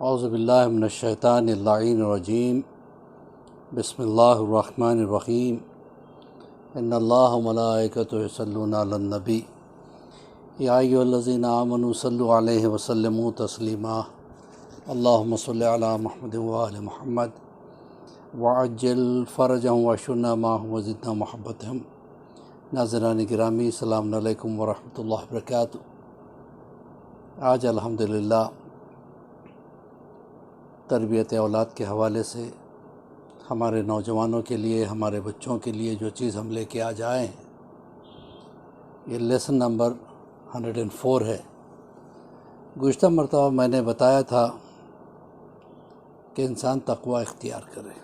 اعوذ باللہ من الشیطان اللعین الرجیم بسم اللہ الرحمن الرحیم ان اللہ وملائکتہ یصلون علی النبی یا ایھا الذین آمنوا صلوا علیہ وسلموا تسلیما اللہم صل علی محمد وآل محمد وعجل فرجهم واشرنا معهم وزدنا محبتهم۔ ناظران گرامی، السلام علیکم ورحمۃ اللہ وبرکاتہ۔ آج الحمدللہ تربیت اولاد کے حوالے سے ہمارے نوجوانوں کے لیے، ہمارے بچوں کے لیے جو چیز ہم لے کے آج آئے ہیں، یہ لیسن نمبر 104 ہے۔ گزشتہ مرتبہ میں نے بتایا تھا کہ انسان تقوی اختیار کرے۔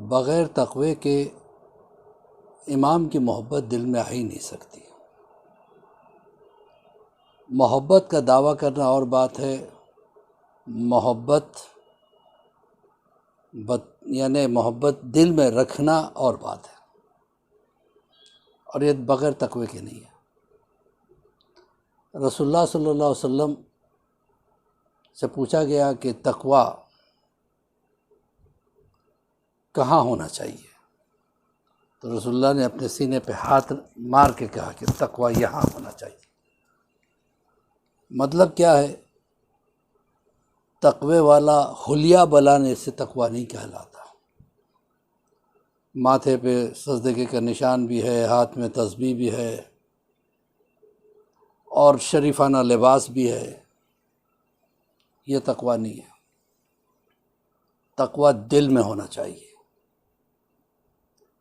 بغیر تقوی کے امام کی محبت دل میں آ ہی نہیں سکتی۔ محبت کا دعویٰ کرنا اور بات ہے، محبت یعنی محبت دل میں رکھنا اور بات ہے، اور یہ بغیر تقوی کے نہیں ہے۔ رسول اللہ صلی اللہ علیہ وسلم سے پوچھا گیا کہ تقوی کہاں ہونا چاہیے، تو رسول اللہ نے اپنے سینے پہ ہاتھ مار کے کہا کہ تقوی یہاں ہونا چاہیے۔ مطلب کیا ہے؟ تقوی والا حلیہ بلانے سے تقوی نہیں کہلاتا۔ ماتھے پہ سجدے کا نشان بھی ہے، ہاتھ میں تسبیح بھی ہے، اور شریفانہ لباس بھی ہے، یہ تقوی نہیں ہے۔ تقوی دل میں ہونا چاہیے۔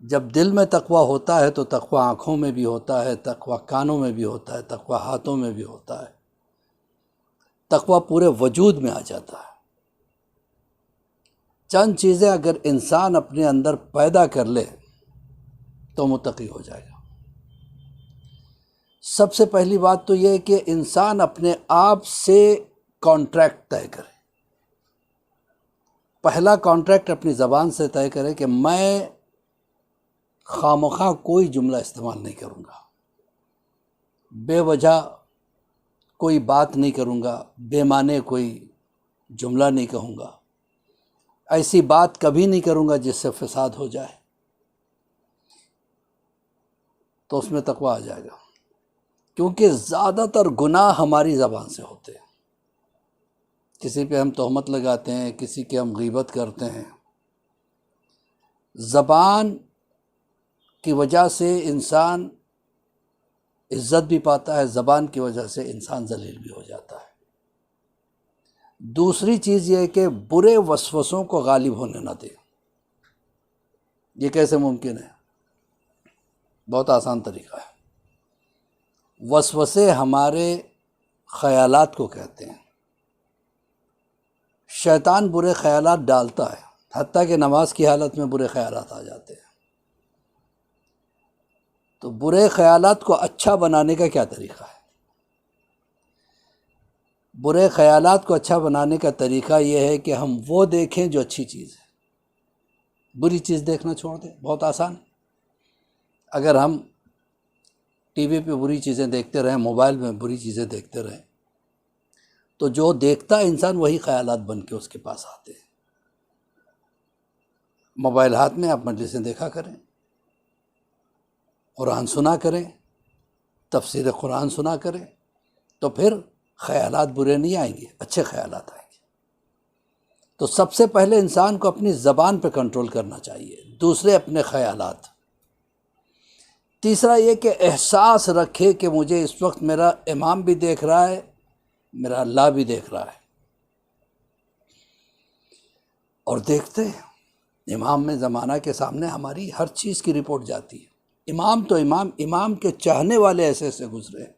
جب دل میں تقوی ہوتا ہے تو تقوی آنکھوں میں بھی ہوتا ہے، تقوی کانوں میں بھی ہوتا ہے، تقوی ہاتھوں میں بھی ہوتا ہے، تقوی پورے وجود میں آ جاتا ہے۔ چند چیزیں اگر انسان اپنے اندر پیدا کر لے تو متقی ہو جائے گا۔ سب سے پہلی بات تو یہ ہے کہ انسان اپنے آپ سے کانٹریکٹ طے کرے۔ پہلا کانٹریکٹ اپنی زبان سے طے کرے کہ میں خواہ کوئی جملہ استعمال نہیں کروں گا، بے وجہ کوئی بات نہیں کروں گا، بے معنی کوئی جملہ نہیں کہوں گا، ایسی بات کبھی نہیں کروں گا جس سے فساد ہو جائے، تو اس میں تقوی آ جائے گا۔ کیونکہ زیادہ تر گناہ ہماری زبان سے ہوتے ہیں۔ کسی پہ ہم تہمت لگاتے ہیں، کسی کی ہم غیبت کرتے ہیں۔ زبان کی وجہ سے انسان عزت بھی پاتا ہے، زبان کی وجہ سے انسان ذلیل بھی ہو جاتا ہے۔ دوسری چیز یہ ہے کہ برے وسوسوں کو غالب ہونے نہ دے۔ یہ کیسے ممکن ہے؟ بہت آسان طریقہ ہے۔ وسوسے ہمارے خیالات کو کہتے ہیں۔ شیطان برے خیالات ڈالتا ہے، حتیٰ کہ نماز کی حالت میں برے خیالات آ جاتے ہیں۔ تو برے خیالات کو اچھا بنانے کا کیا طریقہ ہے؟ برے خیالات کو اچھا بنانے کا طریقہ یہ ہے کہ ہم وہ دیکھیں جو اچھی چیز ہے، بری چیز دیکھنا چھوڑ دیں۔ بہت آسان ہے۔ اگر ہم ٹی وی پہ بری چیزیں دیکھتے رہیں، موبائل میں بری چیزیں دیکھتے رہیں، تو جو دیکھتا انسان وہی خیالات بن کے اس کے پاس آتے ہیں۔ موبائل ہاتھ میں آپ مجلسیں دیکھا کریں، قرآن سنا کریں، تفسیر قرآن سنا کریں، تو پھر خیالات برے نہیں آئیں گے، اچھے خیالات آئیں گے۔ تو سب سے پہلے انسان کو اپنی زبان پہ کنٹرول کرنا چاہیے، دوسرے اپنے خیالات۔ تیسرا یہ کہ احساس رکھے کہ مجھے اس وقت میرا امام بھی دیکھ رہا ہے، میرا اللہ بھی دیکھ رہا ہے، اور دیکھتے ہیں امام میں زمانہ کے سامنے ہماری ہر چیز کی رپورٹ جاتی ہے۔ امام تو امام کے چاہنے والے ایسے ایسے گزرے ہیں۔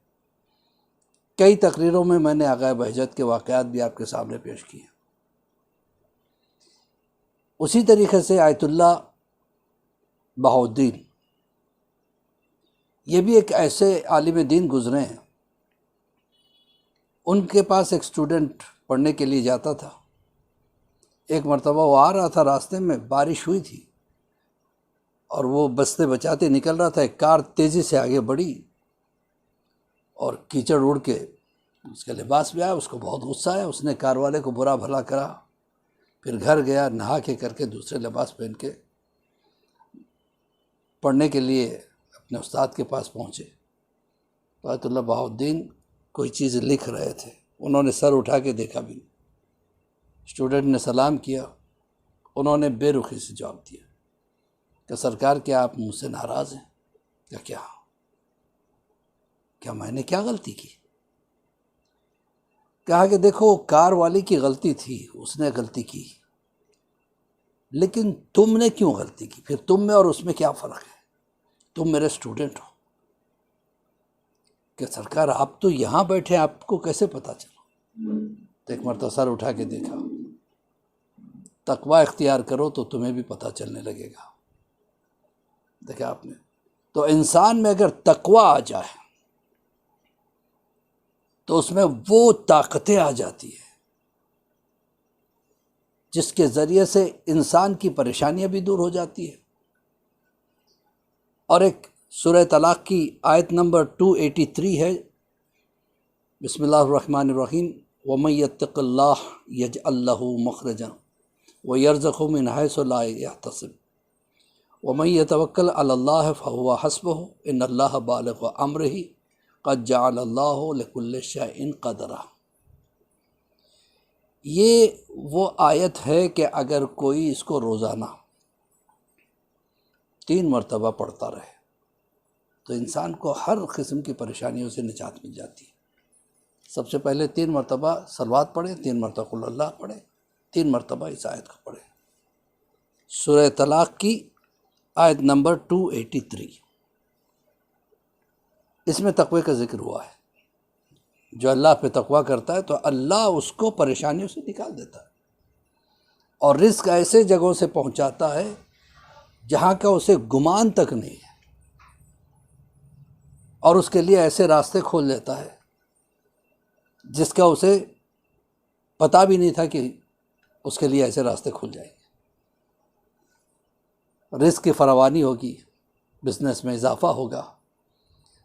کئی تقریروں میں نے آغا بہجت کے واقعات بھی آپ کے سامنے پیش کیے۔ اسی طریقے سے آیت اللہ بہاؤالدین، یہ بھی ایک ایسے عالم دین گزرے ہیں۔ ان کے پاس ایک اسٹوڈنٹ پڑھنے کے لیے جاتا تھا۔ ایک مرتبہ وہ آ رہا تھا، راستے میں بارش ہوئی تھی، اور وہ بستے بچاتے نکل رہا تھا، ایک کار تیزی سے آگے بڑھی اور کیچڑ اڑ کے اس کا لباس بھی آیا، اس کو بہت غصہ آیا، اس نے کار والے کو برا بھلا کرا، پھر گھر گیا، نہا کے کر کے دوسرے لباس پہن کے پڑھنے کے لیے اپنے استاد کے پاس پہنچے۔ آیت اللہ بہاء الدین کوئی چیز لکھ رہے تھے، انہوں نے سر اٹھا کے دیکھا بھی نہیں۔ اسٹوڈنٹ نے سلام کیا، انہوں نے بے رخی سے جواب دیا کہ سرکار کیا آپ مجھ سے ناراض ہیں؟ کیا میں نے کیا غلطی کی؟ کہا کہ دیکھو کار والی کی غلطی تھی، اس نے غلطی کی، لیکن تم نے کیوں غلطی کی؟ پھر تم میں اور اس میں کیا فرق ہے؟ تم میرے اسٹوڈنٹ ہو۔ کہ سرکار آپ تو یہاں بیٹھے، آپ کو کیسے پتہ چلا؟ تو ایک مرتبہ سر اٹھا کے دیکھا۔ تقوی اختیار کرو تو تمہیں بھی پتہ چلنے لگے گا۔ دیکھا آپ نے، تو انسان میں اگر تقوی آ جائے تو اس میں وہ طاقتیں آ جاتی ہیں جس کے ذریعے سے انسان کی پریشانیاں بھی دور ہو جاتی ہیں۔ اور ایک سورہ طلاق کی آیت نمبر 283 ہے، بسم اللہ الرحمن الرحیم، وَمَن يَتَّقِ اللَّهَ يَجْعَل لَّهُ مَخْرَجًا وَيَرْزُقْهُ مِنْ حَيْثُ لَا يَحْتَسِبُ وَمَن يَتَوَكَّلْ عَلَى اللَّهِ فَهُوَ حَسْبُهُ إِنَّ اللَّهَ بَالِغُ أَمْرِهِ قَدْ جَعَلَ اللَّهُ لِكُلِّ شَيْءٍ قَدْرًا۔ یہ وہ آیت ہے کہ اگر کوئی اس کو روزانہ 3 مرتبہ پڑھتا رہے تو انسان کو ہر قسم کی پریشانیوں سے نجات مل جاتی ہے۔ سب سے پہلے 3 مرتبہ صلوات پڑھیں، 3 مرتبہ قل اللہ پڑھیں، 3 مرتبہ اس آیت کو پڑھیں۔ سورہ طلاق کی آیت نمبر 283، اس میں تقوی کا ذکر ہوا ہے۔ جو اللہ پہ تقوی کرتا ہے تو اللہ اس کو پریشانیوں سے نکال دیتا ہے، اور رزق ایسے جگہوں سے پہنچاتا ہے جہاں کا اسے گمان تک نہیں ہے، اور اس کے لیے ایسے راستے کھول دیتا ہے جس کا اسے پتہ بھی نہیں تھا کہ اس کے لیے ایسے راستے کھل جائیں گے۔ رزق کی فراوانی ہوگی، بزنس میں اضافہ ہوگا۔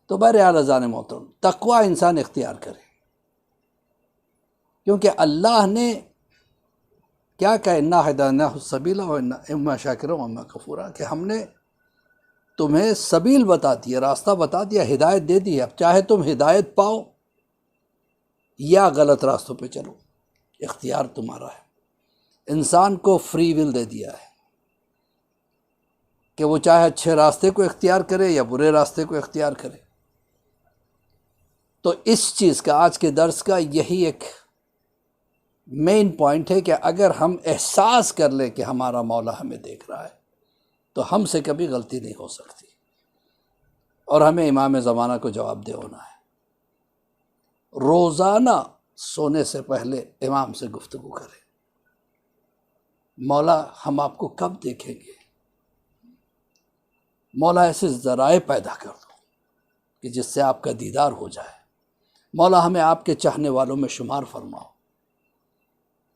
تو بہرحال اذان محترم، تقوی انسان اختیار کرے، کیونکہ اللہ نے کیا کہا، اِنَّا هَدَيْنَاهُ السَّبِيلَ وَإِمَّا شَاكِرًا وَإِمَّا كَفُورًا، کہ ہم نے تمہیں سبیل بتا دیا، راستہ بتا دیا، ہدایت دے دی ہے۔ اب چاہے تم ہدایت پاؤ یا غلط راستوں پہ چلو، اختیار تمہارا ہے۔ انسان کو فری ول دے دیا ہے کہ وہ چاہے اچھے راستے کو اختیار کرے یا برے راستے کو اختیار کرے۔ تو اس چیز کا، آج کے درس کا یہی ایک مین پوائنٹ ہے کہ اگر ہم احساس کر لیں کہ ہمارا مولا ہمیں دیکھ رہا ہے تو ہم سے کبھی غلطی نہیں ہو سکتی، اور ہمیں امام زمانہ کو جواب دہ ہونا ہے۔ روزانہ سونے سے پہلے امام سے گفتگو کریں، مولا ہم آپ کو کب دیکھیں گے؟ مولا ایسے ذرائع پیدا کر دو کہ جس سے آپ کا دیدار ہو جائے۔ مولا ہمیں آپ کے چاہنے والوں میں شمار فرماؤ۔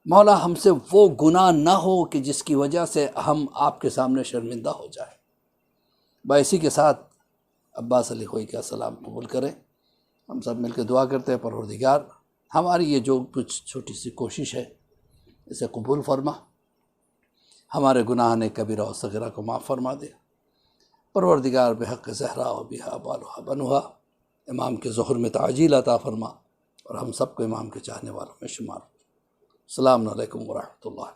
مولا ہم سے وہ گناہ نہ ہو کہ جس کی وجہ سے ہم آپ کے سامنے شرمندہ ہو جائیں۔ اسی کے ساتھ عباس علی خوئی کا سلام قبول کریں۔ ہم سب مل کے دعا کرتے ہیں، پروردگار ہماری یہ جو کچھ چھوٹی سی کوشش ہے اسے قبول فرما، ہمارے گناہ نے کبیرہ و صغیرہ کو معاف فرما دے۔ پروردگار بحق زہرا و بہا بالھا بنھا، امام کے ظہر میں تعجیل عطا فرما، اور ہم سب کو امام کے چاہنے والوں میں شمار۔ السلام علیکم ورحمۃ اللہ۔